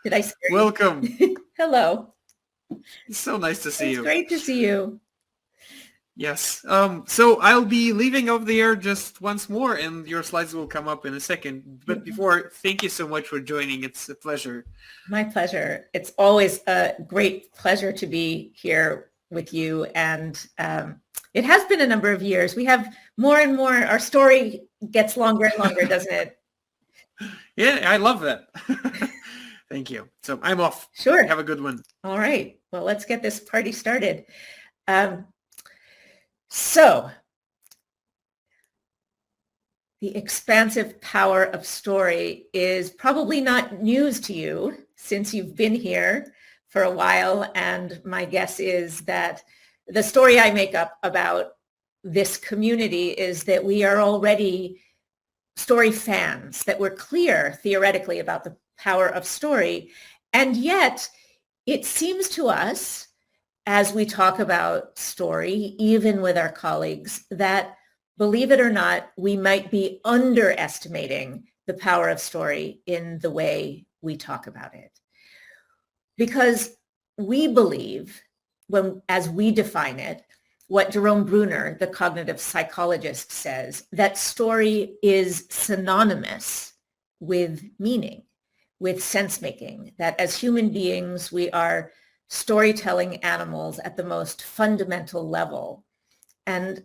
Did I scare Welcome. you? Hello. It's so nice to see It's you. great to see you. Yes. So I'll be leaving off the air just once more, and your slides will come up in a second. But before, thank you so much for joining. It's a pleasure. My pleasure. It's always a great pleasure to be here with you. And it has been a number of years. We have more and more, our story gets longer and longer, doesn't it? Yeah, I love that. Thank you. So I'm off. Sure. Have a good one. All right. Well, let's get this party started. Um, so the expansive power of story is probably not news to you since you've been here for a while. And my guess is that the story I make up about this community is that we are already story fans, that we're clear theoretically about the power of story. And yet it seems to us, as we talk about story, even with our colleagues, that believe it or not, we might be underestimating the power of story in the way we talk about it. Because we believe, as we define it, what Jerome Bruner, the cognitive psychologist, says, that story is synonymous with meaning, with sense-making, that as human beings, we are storytelling animals at the most fundamental level. And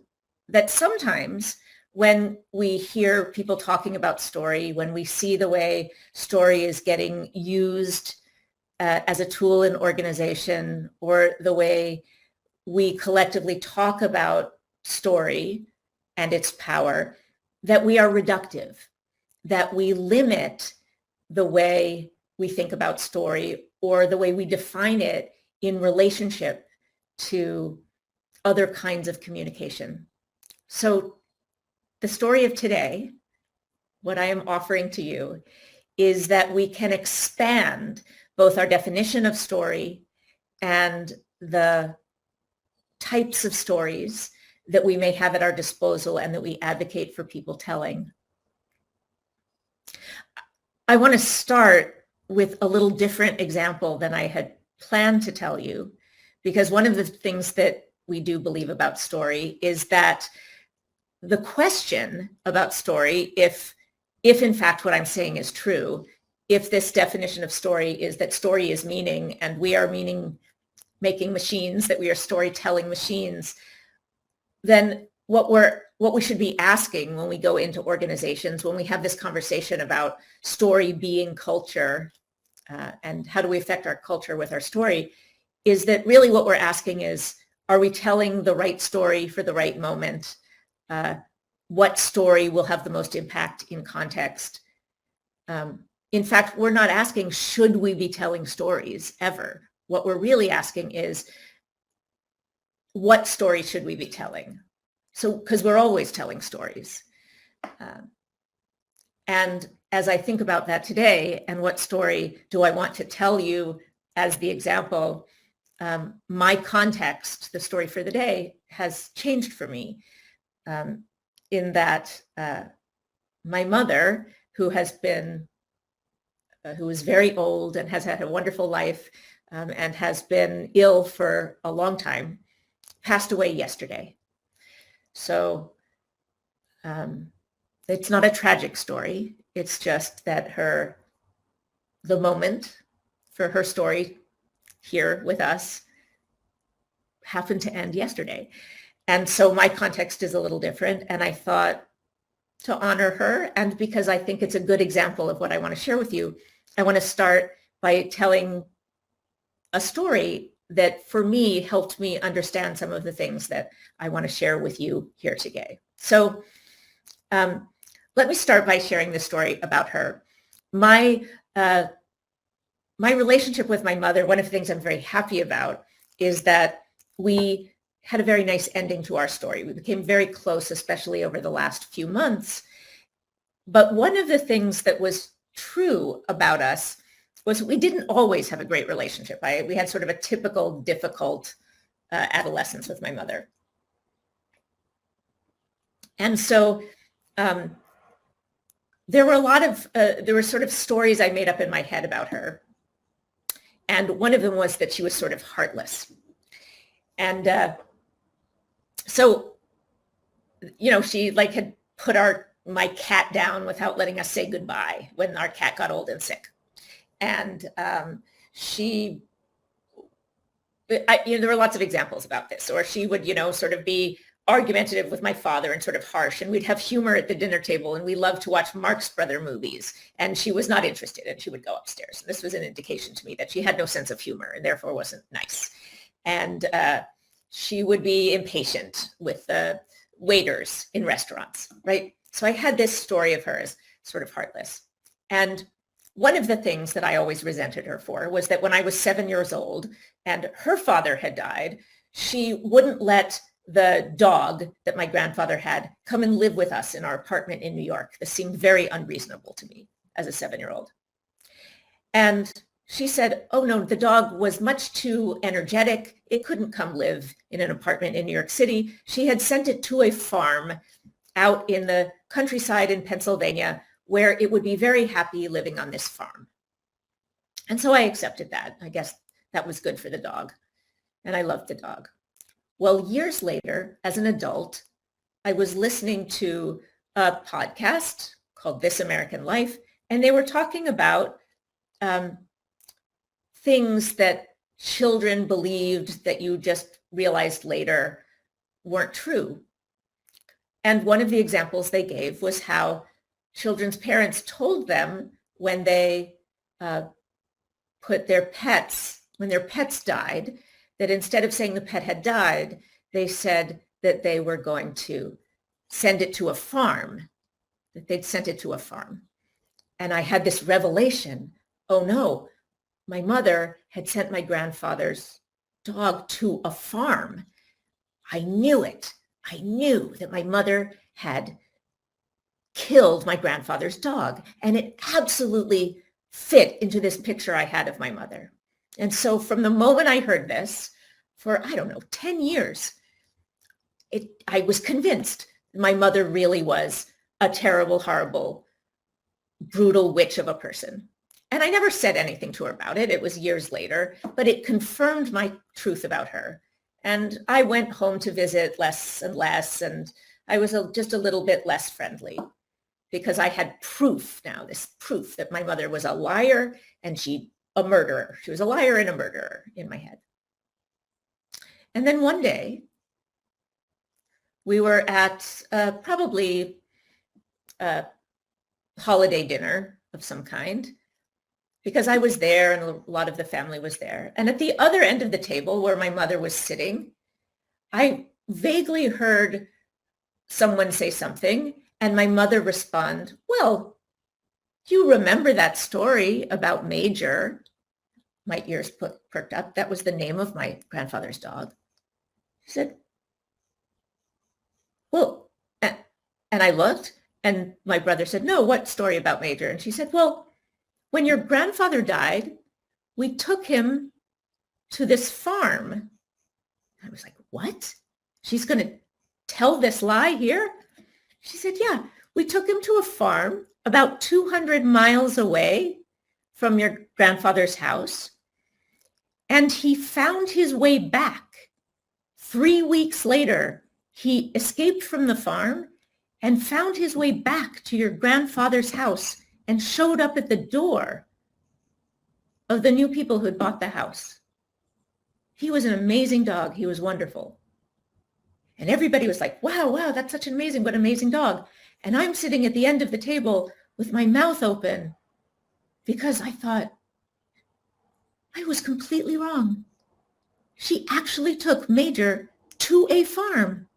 that sometimes when we hear people talking about story, when we see the way story is getting used as a tool in organization, or the way we collectively talk about story and its power, that we are reductive, that we limit the way we think about story or the way we define it in relationship to other kinds of communication. So the story of today, what I am offering to you, is that we can expand both our definition of story and the types of stories that we may have at our disposal and that we advocate for people telling. I want to start with a little different example than I had planned to tell you, because one of the things that we do believe about story is that the question about story, if in fact what I'm saying is true, if this definition of story is that story is meaning and we are meaning making machines, that we are storytelling machines, then what we should be asking when we go into organizations, when we have this conversation about story being culture, and how do we affect our culture with our story, is that really what we're asking is, are we telling the right story for the right moment? What story will have the most impact in context? In fact, we're not asking, should we be telling stories ever? What we're really asking is, what story should we be telling? So, because we're always telling stories. And as I think about that today, and what story do I want to tell you as the example, my context, the story for the day, has changed for me, in that my mother, who is very old and has had a wonderful life, and has been ill for a long time, passed away yesterday. So it's not a tragic story. It's just that the moment for her story here with us happened to end yesterday. And so my context is a little different. And I thought, to honor her, and because I think it's a good example of what I want to share with you, I want to start by telling a story that for me helped me understand some of the things that I want to share with you here today. So let me start by sharing the story about her. My relationship with my mother, one of the things I'm very happy about is that we had a very nice ending to our story. We became very close, especially over the last few months. But one of the things that was true about us was we didn't always have a great relationship. We had sort of a typical difficult adolescence with my mother. And so there were sort of stories I made up in my head about her. And one of them was that she was sort of heartless. And so, she like had put my cat down without letting us say goodbye when our cat got old and sick. And there were lots of examples about this. Or she would, sort of be argumentative with my father and sort of harsh. And we'd have humor at the dinner table, and we loved to watch Marx Brother movies. And she was not interested, and she would go upstairs. And this was an indication to me that she had no sense of humor and therefore wasn't nice. And she would be impatient with the waiters in restaurants, right? So I had this story of her as sort of heartless. And one of the things that I always resented her for was that when I was 7 years old and her father had died, she wouldn't let the dog that my grandfather had come and live with us in our apartment in New York. This seemed very unreasonable to me as a 7-year-old. And she said, oh no, the dog was much too energetic. It couldn't come live in an apartment in New York City. She had sent it to a farm out in the countryside in Pennsylvania where it would be very happy living on this farm. And so I accepted that. I guess that was good for the dog. And I loved the dog. Well, years later, as an adult, I was listening to a podcast called This American Life, and they were talking about things that children believed that you just realized later weren't true. And one of the examples they gave was how children's parents told them when they when their pets died, that instead of saying the pet had died, they said that they were going to send it to a farm, that they'd sent it to a farm. And I had this revelation, oh no, my mother had sent my grandfather's dog to a farm. I knew it. I knew that my mother had killed my grandfather's dog. And it absolutely fit into this picture I had of my mother. And so from the moment I heard this, for, 10 years, I was convinced my mother really was a terrible, horrible, brutal witch of a person. And I never said anything to her about it. It was years later, but it confirmed my truth about her. And I went home to visit less and less, and I was just a little bit less friendly because I had proof now, this proof that my mother was a liar and a murderer. She was a liar and a murderer in my head. And then one day, we were at probably a holiday dinner of some kind, because I was there and a lot of the family was there. And at the other end of the table where my mother was sitting, I vaguely heard someone say something, and my mother respond, well, you remember that story about Major? My ears perked up. That was the name of my grandfather's dog. She said, well, and I looked, and my brother said, no, what story about Major? And she said, well, when your grandfather died, we took him to this farm. I was like, what? She's going to tell this lie here? She said, yeah, we took him to a farm about 200 miles away from your grandfather's house. And he found his way back. 3 weeks later, he escaped from the farm and found his way back to your grandfather's house and showed up at the door of the new people who had bought the house. He was an amazing dog. He was wonderful. And everybody was like, wow, that's such an what amazing dog. And I'm sitting at the end of the table with my mouth open because I thought, I was completely wrong. She actually took Major to a farm.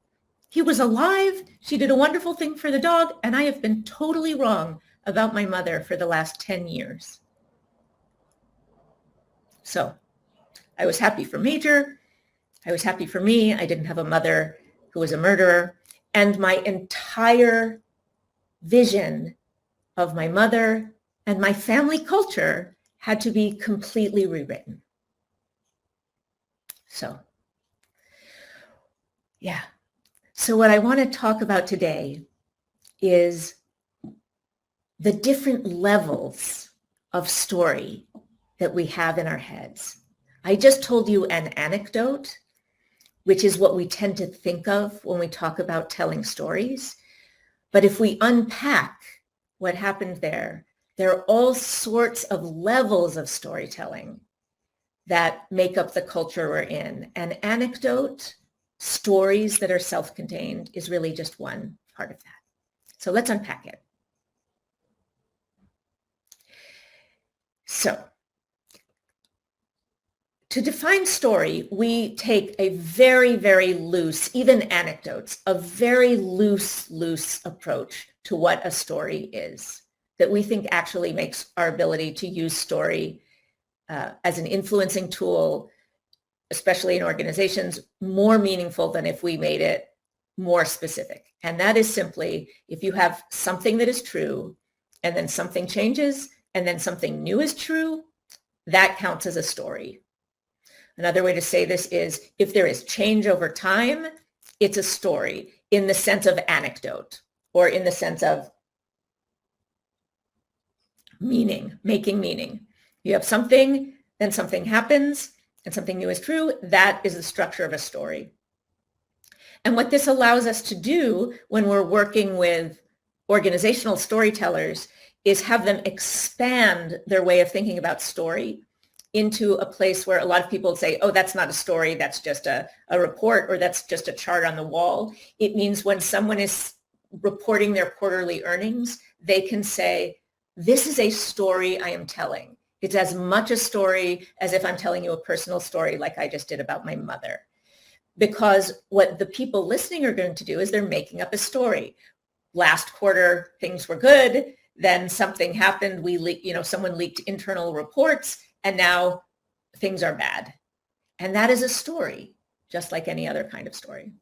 He was alive. She did a wonderful thing for the dog. And I have been totally wrong about my mother for the last 10 years. So I was happy for Major. I was happy for me. I didn't have a mother who was a murderer. And my entire vision of my mother and my family culture had to be completely rewritten. So, yeah. So what I want to talk about today is the different levels of story that we have in our heads. I just told you an anecdote, which is what we tend to think of when we talk about telling stories. But if we unpack what happened there are all sorts of levels of storytelling that make up the culture we're in. An anecdote, stories that are self-contained, is really just one part of that. So let's unpack it. So to define story, we take a very, very loose, even anecdotes, a very loose approach to what a story is, that we think actually makes our ability to use story as an influencing tool, especially in organizations, more meaningful than if we made it more specific. And that is simply, if you have something that is true, and then something changes, and then something new is true, that counts as a story. Another way to say this is, if there is change over time, it's a story in the sense of anecdote, or in the sense of meaning, making meaning. You have something, then something happens, and something new is true. That is the structure of a story. And what this allows us to do when we're working with organizational storytellers is have them expand their way of thinking about story into a place where a lot of people say, oh, that's not a story, that's just a report, or that's just a chart on the wall. It means when someone is reporting their quarterly earnings, they can say, this is a story I am telling. It's as much a story as if I'm telling you a personal story like I just did about my mother. Because what the people listening are going to do is they're making up a story. Last quarter, things were good. Then something happened. Someone leaked internal reports, and now things are bad. And that is a story, just like any other kind of story.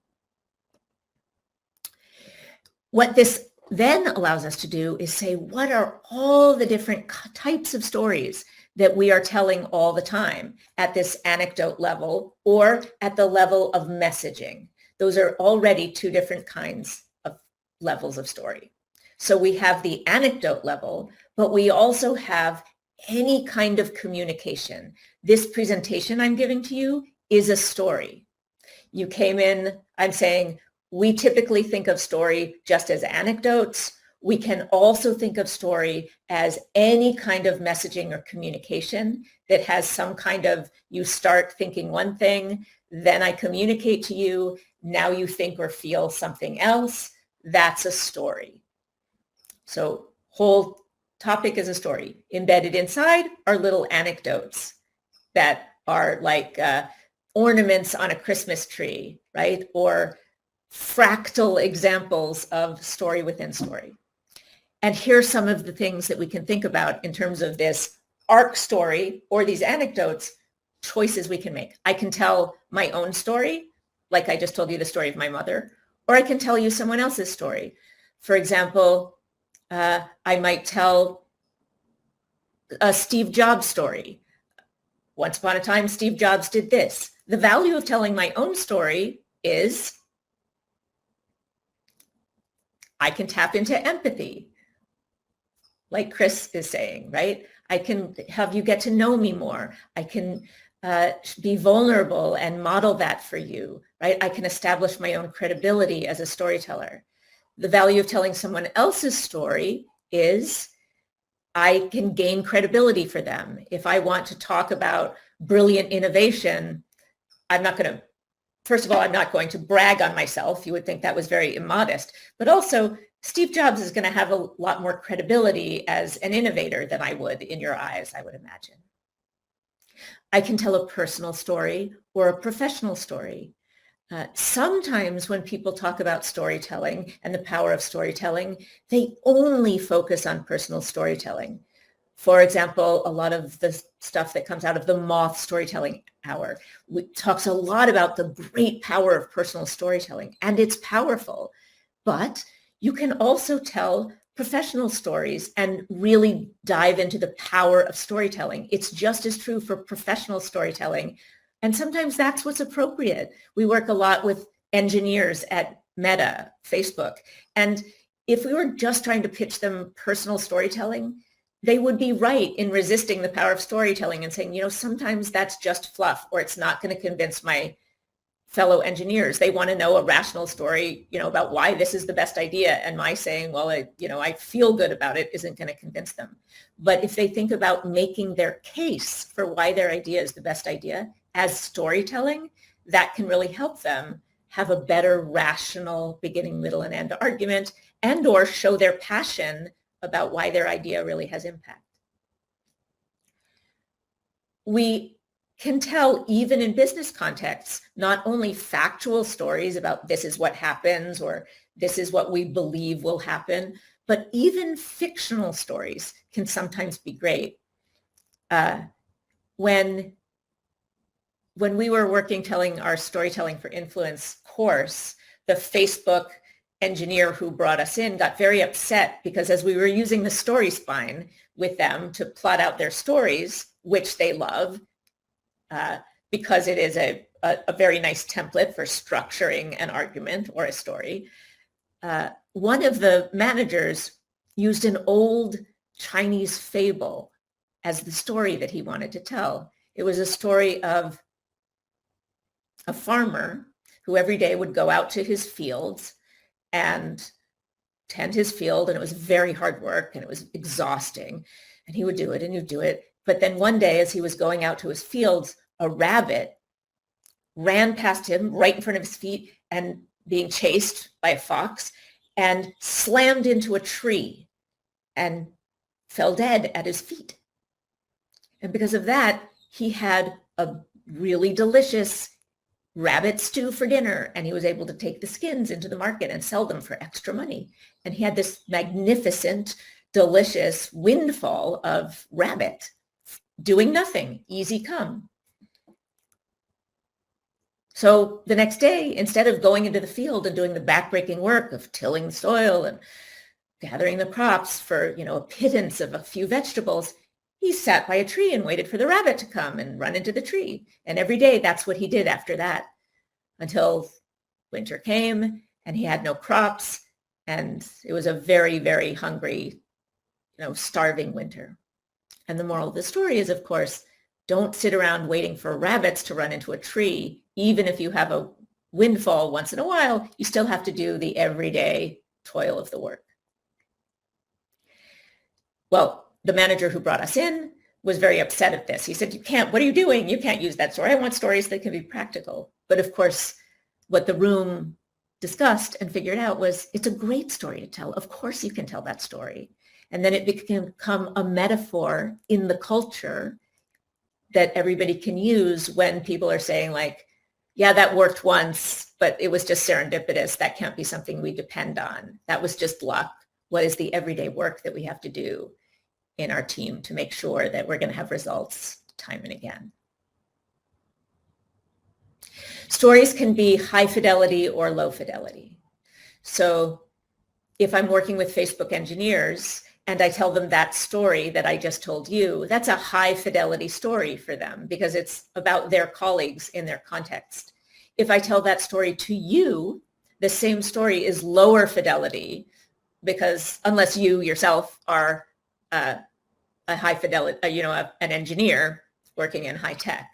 What this then allows us to do is say, what are all the different types of stories that we are telling all the time at this anecdote level or at the level of messaging? Those are already two different kinds of levels of story. So we have the anecdote level, but we also have any kind of communication. This presentation I'm giving to you is a story. You came in, I'm saying, we typically think of story just as anecdotes. We can also think of story as any kind of messaging or communication that has some kind of, you start thinking one thing, then I communicate to you, now you think or feel something else. That's a story. So whole topic is a story. Embedded inside are little anecdotes that are like ornaments on a Christmas tree, right? Or fractal examples of story within story. And here's some of the things that we can think about in terms of this arc story or these anecdotes, choices we can make. I can tell my own story, like I just told you the story of my mother, or I can tell you someone else's story. For example, I might tell a Steve Jobs story. Once upon a time, Steve Jobs did this. The value of telling my own story is I can tap into empathy, like Chris is saying, right? I can have you get to know me more. I can be vulnerable and model that for you, right? I can establish my own credibility as a storyteller. The value of telling someone else's story is I can gain credibility for them. If I want to talk about brilliant innovation, first of all, I'm not going to brag on myself. You would think that was very immodest. But also, Steve Jobs is going to have a lot more credibility as an innovator than I would in your eyes, I would imagine. I can tell a personal story or a professional story. Sometimes when people talk about storytelling and the power of storytelling, they only focus on personal storytelling. For example, a lot of the stuff that comes out of the Moth Storytelling Hour talks a lot about the great power of personal storytelling, and it's powerful. But you can also tell professional stories and really dive into the power of storytelling. It's just as true for professional storytelling. And sometimes that's what's appropriate. We work a lot with engineers at Meta, Facebook. And if we were just trying to pitch them personal storytelling, they would be right in resisting the power of storytelling and saying, sometimes that's just fluff, or it's not going to convince my fellow engineers. They want to know a rational story, about why this is the best idea. And my saying, well, I feel good about it isn't going to convince them. But if they think about making their case for why their idea is the best idea as storytelling, that can really help them have a better rational beginning, middle, and end argument, and or show their passion about why their idea really has impact. We can tell, even in business contexts, not only factual stories about this is what happens or this is what we believe will happen, but even fictional stories can sometimes be great. When we were working telling our Storytelling for Influence course, the Facebook engineer who brought us in got very upset because as we were using the story spine with them to plot out their stories, which they love, because it is a very nice template for structuring an argument or a story, one of the managers used an old Chinese fable as the story that he wanted to tell. It was a story of a farmer who every day would go out to his fields and tend his field, and it was very hard work and it was exhausting, and he would do it and he'd do it. But then one day, as he was going out to his fields, a rabbit ran past him right in front of his feet and being chased by a fox and slammed into a tree and fell dead at his feet. And because of that, he had a really delicious rabbit stew for dinner, and he was able to take the skins into the market and sell them for extra money. And he had this magnificent, delicious windfall of rabbit doing nothing, easy come. So the next day, instead of going into the field and doing the backbreaking work of tilling the soil and gathering the crops for, a pittance of a few vegetables, he sat by a tree and waited for the rabbit to come and run into the tree. And every day, that's what he did after that, until winter came and he had no crops. And it was a very, very hungry, starving winter. And the moral of the story is, of course, don't sit around waiting for rabbits to run into a tree. Even if you have a windfall once in a while, you still have to do the everyday toil of the work. Well, the manager who brought us in was very upset at this. He said, what are you doing? You can't use that story. I want stories that can be practical. But of course, what the room discussed and figured out was it's a great story to tell. Of course you can tell that story. And then it became a metaphor in the culture that everybody can use when people are saying like, yeah, that worked once, but it was just serendipitous. That can't be something we depend on. That was just luck. What is the everyday work that we have to do in our team to make sure that we're going to have results time and again? Stories can be high fidelity or low fidelity. So if I'm working with Facebook engineers and I tell them that story that I just told you, that's a high fidelity story for them because it's about their colleagues in their context. If I tell that story to you, the same story is lower fidelity because unless you yourself are a high fidelity, an engineer working in high tech.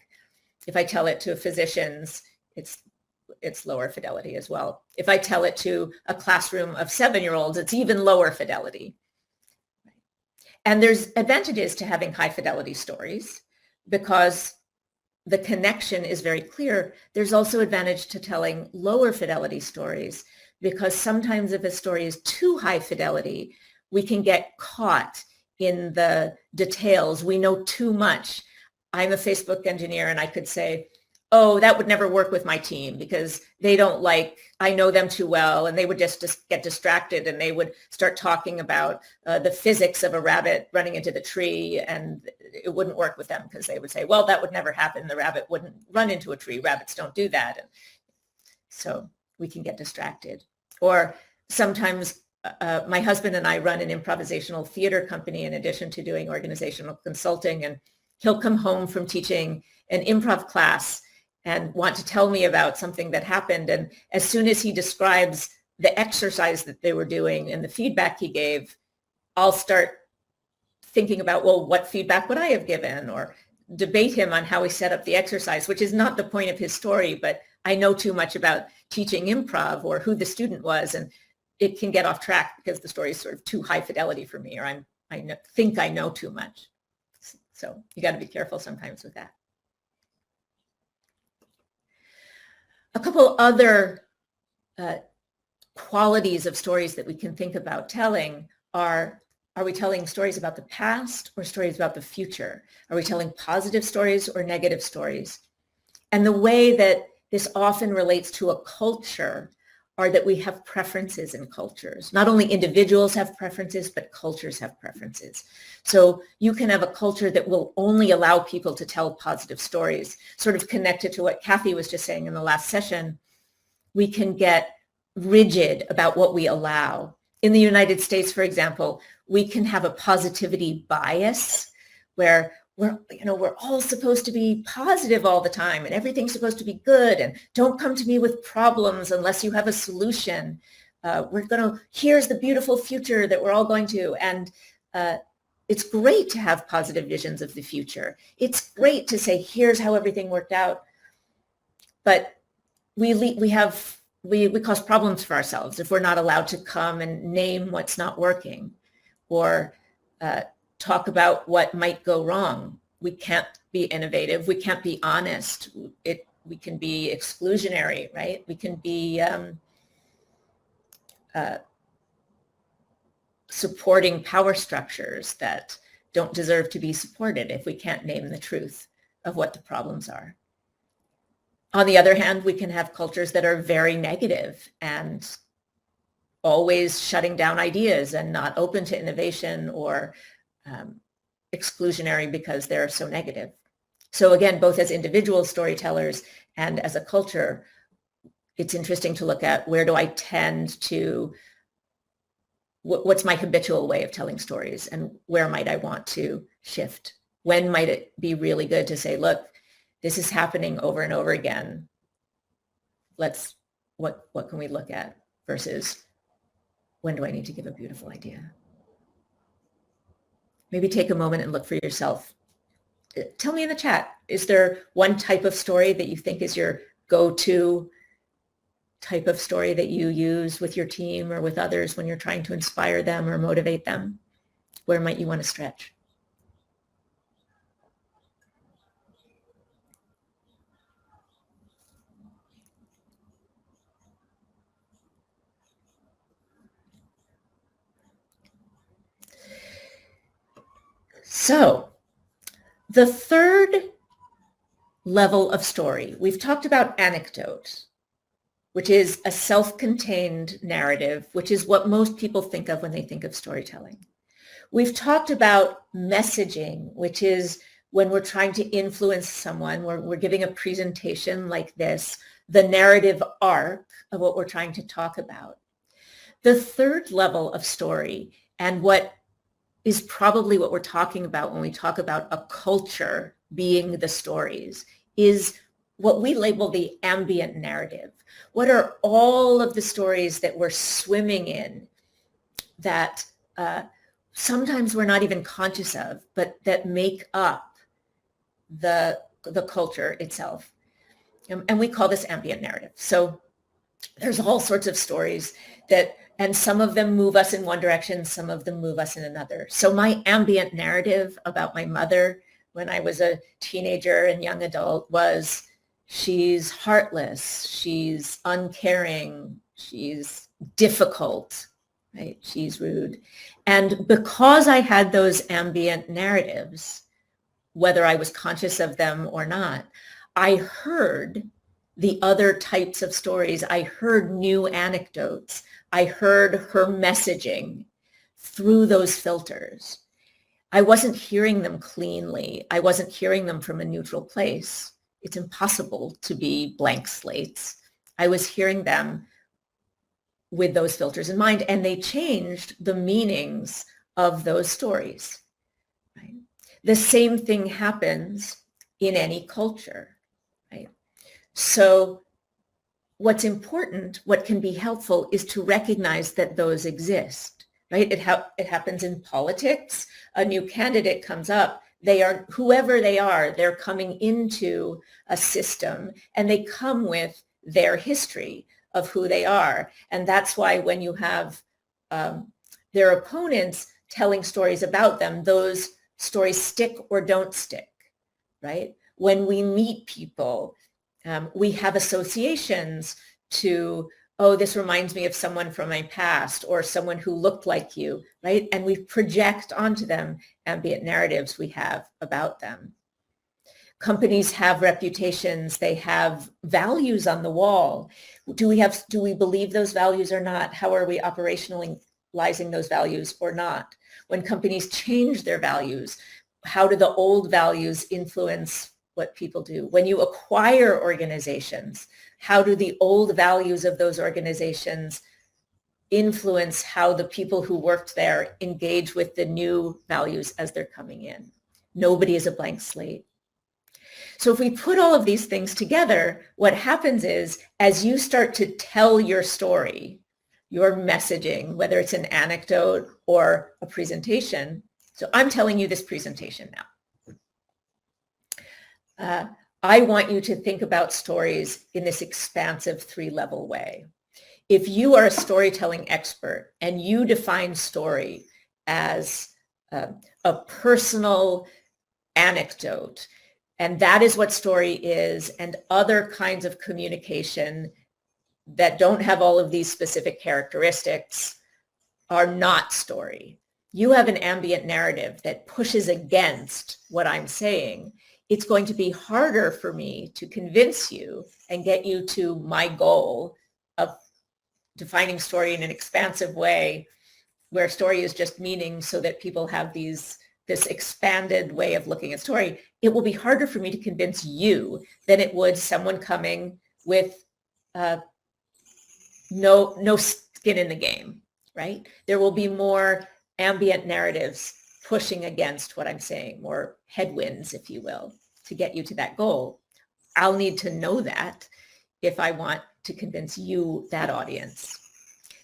If I tell it to physicians, it's lower fidelity as well. If I tell it to a classroom of 7-year-olds, it's even lower fidelity. And there's advantages to having high fidelity stories because the connection is very clear. There's also advantage to telling lower fidelity stories because sometimes if a story is too high fidelity, we can get caught in the details. We know too much. I'm a Facebook engineer and I could say, oh, that would never work with my team because they don't I know them too well, and they would just get distracted and they would start talking about the physics of a rabbit running into the tree, and it wouldn't work with them because they would say, well, that would never happen. The rabbit wouldn't run into a tree. Rabbits don't do that. And so we can get distracted. Or sometimes my husband and I run an improvisational theater company in addition to doing organizational consulting, and he'll come home from teaching an improv class and want to tell me about something that happened. And as soon as he describes the exercise that they were doing and the feedback he gave, I'll start thinking about, well, what feedback would I have given, or debate him on how he set up the exercise, which is not the point of his story, but I know too much about teaching improv or who the student was, and it can get off track because the story is sort of too high fidelity for me, or think I know too much. So you got to be careful sometimes with that. A couple other qualities of stories that we can think about telling are we telling stories about the past or stories about the future? Are we telling positive stories or negative stories? And the way that this often relates to a culture are that we have preferences in cultures. Not only individuals have preferences, but cultures have preferences. So you can have a culture that will only allow people to tell positive stories, sort of connected to what Kathy was just saying in the last session. We can get rigid about what we allow. In the United States, for example, we can have a positivity bias where we're all supposed to be positive all the time and everything's supposed to be good, and don't come to me with problems unless you have a solution. Here's the beautiful future that we're all going to. And it's great to have positive visions of the future. It's great to say, here's how everything worked out. But we cause problems for ourselves if we're not allowed to come and name what's not working, or talk about what might go wrong. We can't be innovative. We can't be honest. We can be exclusionary, right? We can be supporting power structures that don't deserve to be supported if we can't name the truth of what the problems are. On the other hand, we can have cultures that are very negative and always shutting down ideas and not open to innovation, or exclusionary because they're so negative. So again, both as individual storytellers and as a culture, it's interesting to look at where do I tend to, what's my habitual way of telling stories, and where might I want to shift? When might it be really good to say, look, this is happening over and over again. What can we look at, versus when do I need to give a beautiful idea? Maybe take a moment and look for yourself. Tell me in the chat, is there one type of story that you think is your go-to type of story that you use with your team or with others when you're trying to inspire them or motivate them? Where might you want to stretch? So the third level of story, we've talked about anecdote, which is a self-contained narrative, which is what most people think of when they think of storytelling. We've talked about messaging, which is when we're trying to influence someone, we're giving a presentation like this, the narrative arc of what we're trying to talk about. The third level of story, and what is probably what we're talking about when we talk about a culture being the stories, is what we label the ambient narrative. What are all of the stories that we're swimming in that sometimes we're not even conscious of, but that make up the culture itself? And we call this ambient narrative. So there's all sorts of stories that, and some of them move us in one direction, some of them move us in another. So my ambient narrative about my mother when I was a teenager and young adult was, she's heartless, she's uncaring, she's difficult, right? She's rude. And because I had those ambient narratives, whether I was conscious of them or not, I heard the other types of stories. I heard new anecdotes. I heard her messaging through those filters. I wasn't hearing them cleanly. I wasn't hearing them from a neutral place. It's impossible to be blank slates. I was hearing them with those filters in mind, and they changed the meanings of those stories. Right? The same thing happens in any culture. Right? So what's important, what can be helpful, is to recognize that those exist. right? It happens in politics. A new candidate comes up. They are, whoever they are, they're coming into a system and they come with their history of who they are. And that's why when you have their opponents telling stories about them, those stories stick or don't stick, right? When we meet people, we have associations to, oh, this reminds me of someone from my past or someone who looked like you, right? And we project onto them ambient narratives we have about them. Companies have reputations, they have values on the wall. Do we believe those values or not? How are we operationalizing those values or not? When companies change their values, how do the old values influence what people do? When you acquire organizations, how do the old values of those organizations influence how the people who worked there engage with the new values as they're coming in? Nobody is a blank slate. So if we put all of these things together, what happens is as you start to tell your story, your messaging, whether it's an anecdote or a presentation. So I'm telling you this presentation now. I want you to think about stories in this expansive 3-level way. If you are a storytelling expert and you define story as a personal anecdote, and that is what story is, and other kinds of communication that don't have all of these specific characteristics are not story. You have an ambient narrative that pushes against what I'm saying. It's going to be harder for me to convince you and get you to my goal of defining story in an expansive way, where story is just meaning so that people have this expanded way of looking at story. It will be harder for me to convince you than it would someone coming with no skin in the game, right? There will be more ambient narratives pushing against what I'm saying, more headwinds, if you will, to get you to that goal. I'll need to know that if I want to convince you, that audience.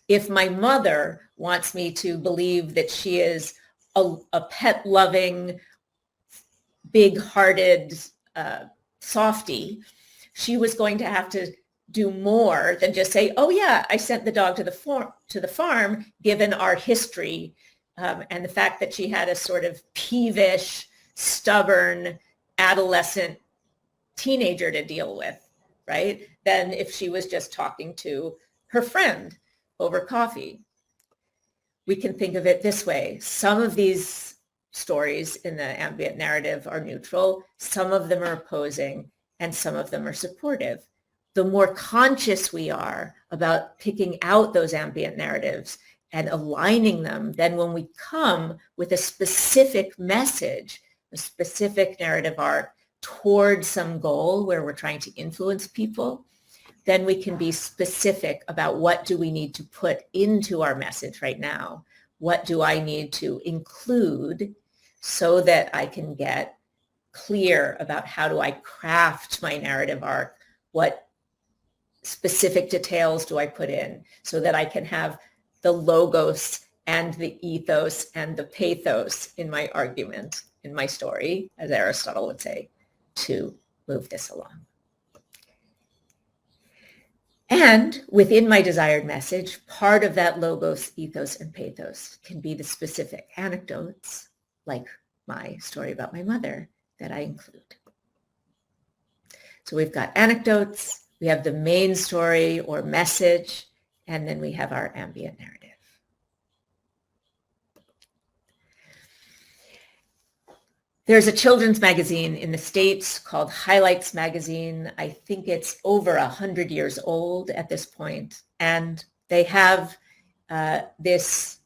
If my mother wants me to believe that she is a pet-loving, big-hearted softie, she was going to have to do more than just say, oh yeah, I sent the dog to the farm, given our history and the fact that she had a sort of peevish, stubborn, adolescent teenager to deal with, right? Than if she was just talking to her friend over coffee. We can think of it this way. Some of these stories in the ambient narrative are neutral, some of them are opposing, and some of them are supportive. The more conscious we are about picking out those ambient narratives and aligning them, then when we come with a specific message, a specific narrative arc towards some goal where we're trying to influence people, then we can be specific about what do we need to put into our message right now? What do I need to include so that I can get clear about how do I craft my narrative arc? What specific details do I put in so that I can have the logos and the ethos and the pathos in my argument, in my story, as Aristotle would say, to move this along. And within my desired message, part of that logos, ethos, and pathos can be the specific anecdotes, like my story about my mother, that I include. So we've got anecdotes, we have the main story or message, and then we have our ambient narrative. There's a children's magazine in the States called Highlights Magazine. I think it's over 100 years old at this point. And they have this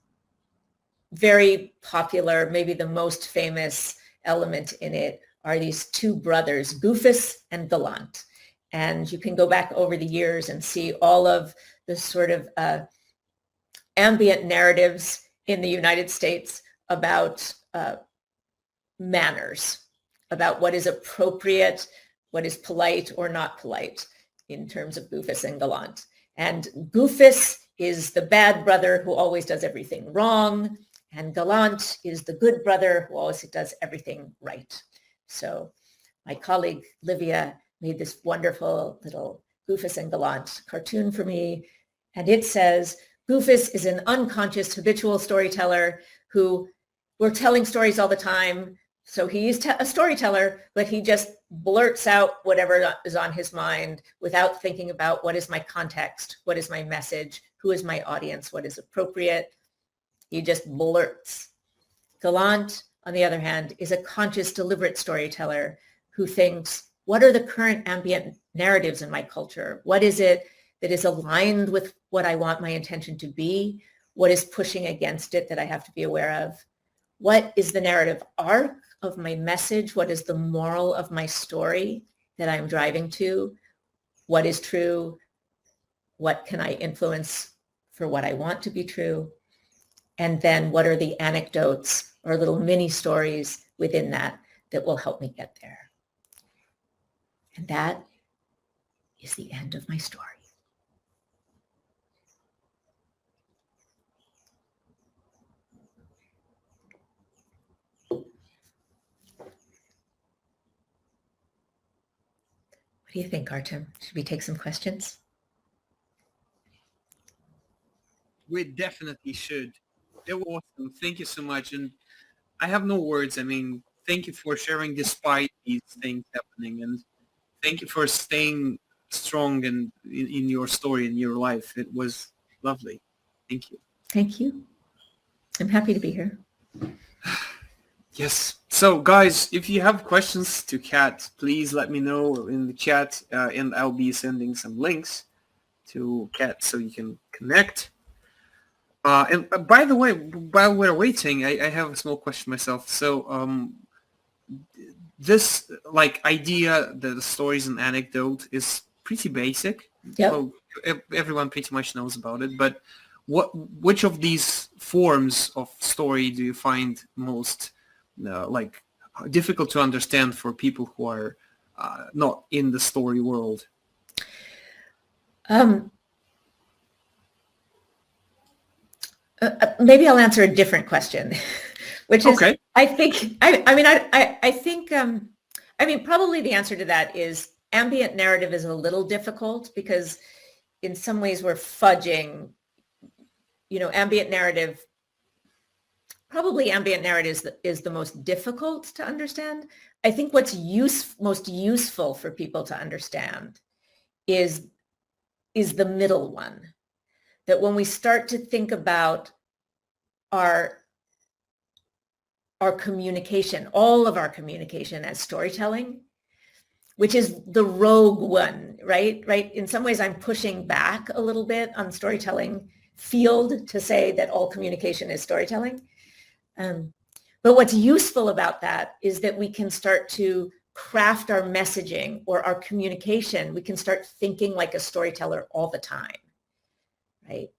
very popular, maybe the most famous element in it are these two brothers, Goofus and Gallant. And you can go back over the years and see all of the sort of ambient narratives in the United States about manners, about what is appropriate, what is polite or not polite in terms of Goofus and Gallant. And Goofus is the bad brother who always does everything wrong, and galant is the good brother who always does everything right. So my colleague Livia made this wonderful little Goofus and Gallant cartoon for me, and it says, Goofus is an unconscious habitual storyteller who, we're telling stories all the time, so he's a storyteller, but he just blurts out whatever is on his mind without thinking about what is my context, what is my message, who is my audience, what is appropriate. He just blurts. Gallant, on the other hand, is a conscious, deliberate storyteller who thinks, what are the current ambient narratives in my culture? What is it that is aligned with what I want my intention to be? What is pushing against it that I have to be aware of? What is the narrative arc of my message? What is the moral of my story that I'm driving to? What is true? What can I influence for what I want to be true? And then what are the anecdotes or little mini stories within that that will help me get there? And that is the end of my story. What do you think, Artem? Should we take some questions? We definitely should. It was awesome. Thank you so much. And I have no words. I mean, thank you for sharing despite these things happening. And thank you for staying strong and in your story, in your life. It was lovely. Thank you. Thank you. I'm happy to be here. Yes. So, guys, if you have questions to Kat, please let me know in the chat, and I'll be sending some links to Kat so you can connect. And by the way, while we're waiting, I have a small question myself. So, this idea, the stories and anecdote is pretty basic. Yep. Well, everyone pretty much knows about it. But which of these forms of story do you find most difficult to understand for people who are not in the story world? Maybe I'll answer a different question, which is, okay. I think probably the answer to that is ambient narrative is a little difficult because in some ways we're fudging, ambient narrative is the most difficult to understand. I think what's most useful for people to understand is the middle one. That when we start to think about our communication, all of our communication as storytelling, which is the rogue one, right? In some ways, I'm pushing back a little bit on storytelling field to say that all communication is storytelling. But what's useful about that is that we can start to craft our messaging or our communication. We can start thinking like a storyteller all the time. Right?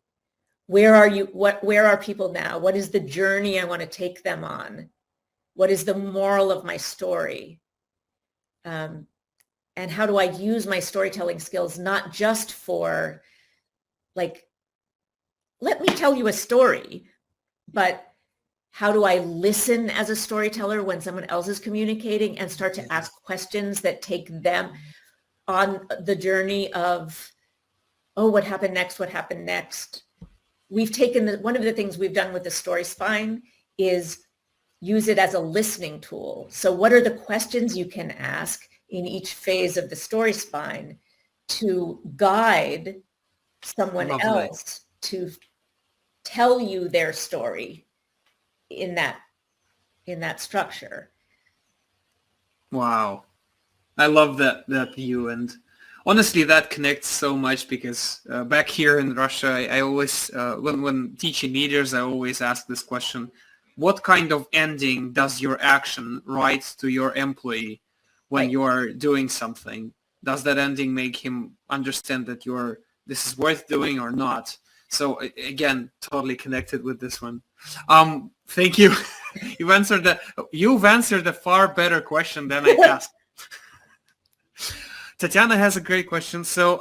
Where are you? Where are people now? What is the journey I want to take them on? What is the moral of my story? And how do I use my storytelling skills, not just for let me tell you a story, but how do I listen as a storyteller when someone else is communicating and start to ask questions that take them on the journey of, oh, what happened next? What happened next? We've taken one of the things we've done with the story spine is use it as a listening tool. So what are the questions you can ask in each phase of the story spine to guide someone else to tell you their story in that structure? Wow. I love that view, and honestly, that connects so much because back here in Russia, I always, when teaching leaders, I always ask this question: what kind of ending does your action write to your employee when you are doing something? Does that ending make him understand that this is worth doing or not? So again, totally connected with this one. Thank you. You've answered a far better question than I asked. Tatiana has a great question. So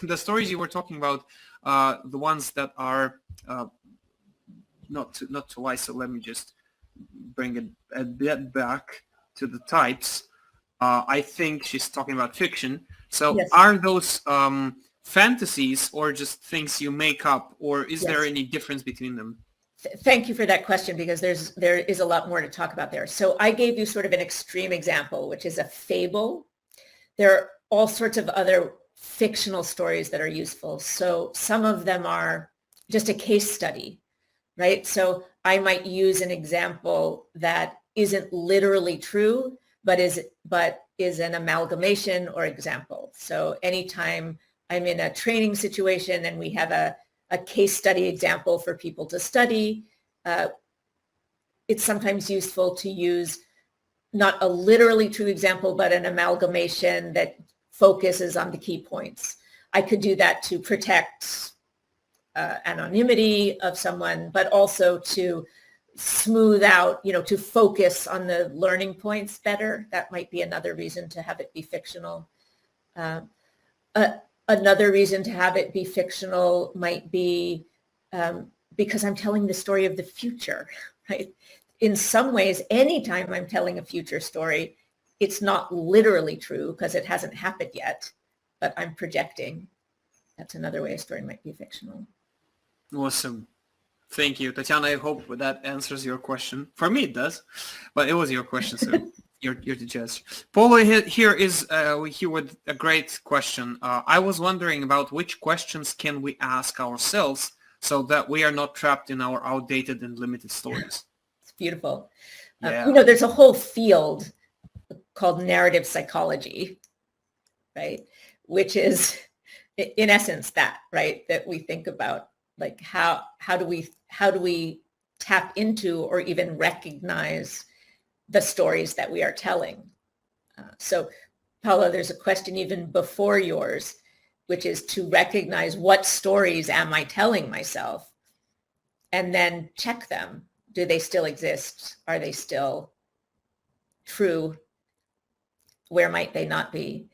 the stories you were talking about, the ones that are not too wise. So let me just bring it a bit back to the types. I think she's talking about fiction. So Yes. are those fantasies or just things you make up, or is there Yes. any difference between them? Thank you for that question, because there is a lot more to talk about there. So I gave you sort of an extreme example, which is a fable. There are all sorts of other fictional stories that are useful. So some of them are just a case study, right? So I might use an example that isn't literally true, but is an amalgamation or example. So anytime I'm in a training situation and we have a case study example for people to study, it's sometimes useful to use not a literally true example, but an amalgamation that focuses on the key points. I could do that to protect anonymity of someone, but also to smooth out, to focus on the learning points better. That might be another reason to have it be fictional. Another reason to have it be fictional might be because I'm telling the story of the future, right? In some ways, anytime I'm telling a future story, it's not literally true because it hasn't happened yet, but I'm projecting. That's another way a story might be fictional. Awesome. Thank you, Tatiana. I hope that answers your question. For me, it does, but it was your question, so you're the judge. Paula here is here with a great question. I was wondering about which questions can we ask ourselves so that we are not trapped in our outdated and limited stories. It's beautiful. Yeah. There's a whole field called narrative psychology, right? Which is, in essence, that, right? That we think about, like, how do we tap into or even recognize the stories that we are telling? So, Paula, there's a question even before yours, which is to recognize what stories am I telling myself, and then check them. Do they still exist? Are they still true? Where might they not be?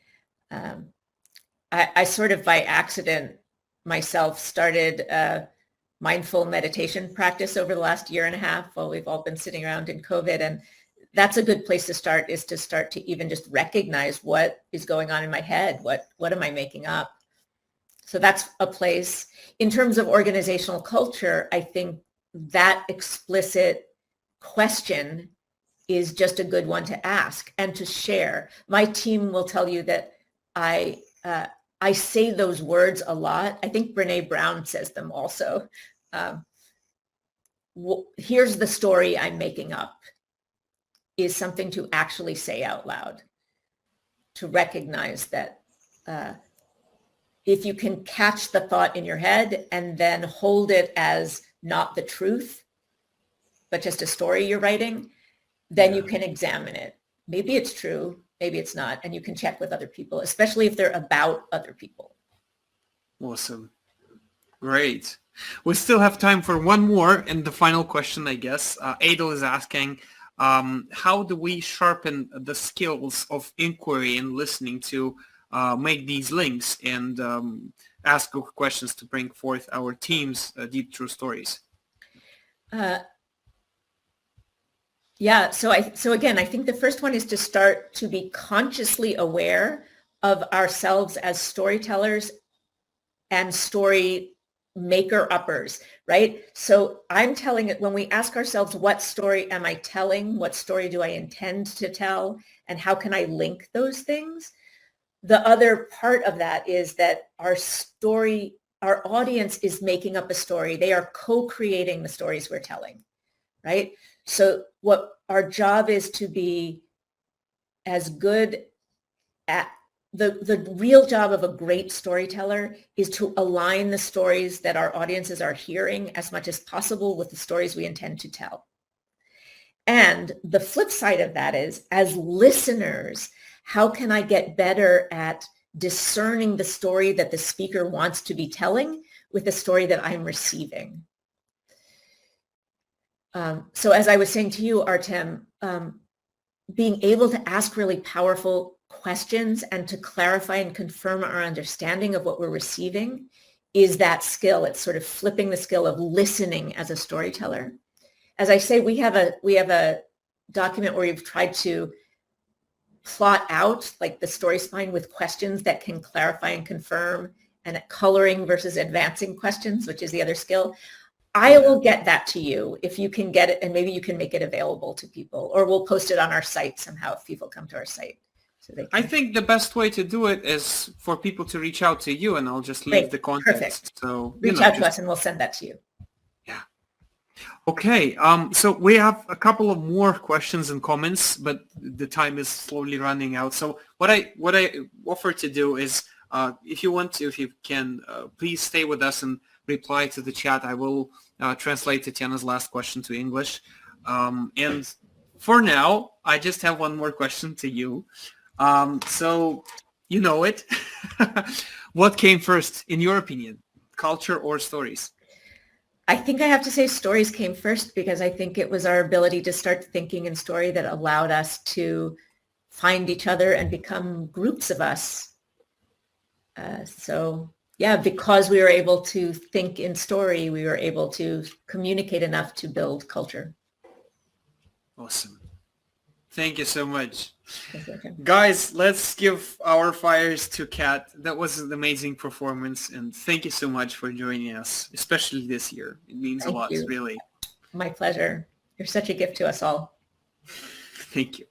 I sort of by accident myself started a mindful meditation practice over the last year and a half while we've all been sitting around in COVID. And that's a good place to start, is to start to even just recognize what is going on in my head. What am I making up? So that's a place. In terms of organizational culture, I think that explicit question is just a good one to ask and to share. My team will tell you that I say those words a lot. I think Brene Brown says them also. Here's the story I'm making up, is something to actually say out loud, to recognize that if you can catch the thought in your head and then hold it as not the truth, but just a story you're writing, then you can examine it. Maybe it's true, maybe it's not, and you can check with other people, especially if they're about other people. Awesome. Great. We still have time for one more and the final question, I guess. Adel is asking, how do we sharpen the skills of inquiry and listening to make these links and ask questions to bring forth our team's deep true stories? Yeah. So again, I think the first one is to start to be consciously aware of ourselves as storytellers and story maker-uppers, right? So I'm telling it, when we ask ourselves, what story am I telling? What story do I intend to tell? And how can I link those things? The other part of that is that our audience is making up a story. They are co-creating the stories we're telling, right? So what our job is to be as good at, the real job of a great storyteller is to align the stories that our audiences are hearing as much as possible with the stories we intend to tell. And the flip side of that is, as listeners, how can I get better at discerning the story that the speaker wants to be telling with the story that I'm receiving? So as I was saying to you, Artem, being able to ask really powerful questions and to clarify and confirm our understanding of what we're receiving is that skill. It's sort of flipping the skill of listening as a storyteller. As I say, we have a document where we've tried to plot out like the story spine with questions that can clarify and confirm, and coloring versus advancing questions, which is the other skill. I will get that to you if you can get it, and maybe you can make it available to people, or we'll post it on our site somehow if people come to our site. So they can... I think the best way to do it is for people to reach out to you, and I'll just leave the context. Perfect. So reach out to us and we'll send that to you. Yeah. Okay. So we have a couple of more questions and comments, but the time is slowly running out. So what I offer to do is, if you want to, if you can, please stay with us and reply to the chat. I will translate Tatiana's last question to English. And for now, I just have one more question to you. So you know it. What came first, in your opinion, culture or stories? I think I have to say stories came first, because I think it was our ability to start thinking in story that allowed us to find each other and become groups of us. So yeah, because we were able to think in story, we were able to communicate enough to build culture. Awesome. Thank you so much. Guys, let's give our fires to Kat. That was an amazing performance, and thank you so much for joining us, especially this year. It means a lot, really. My pleasure. You're such a gift to us all. Thank you.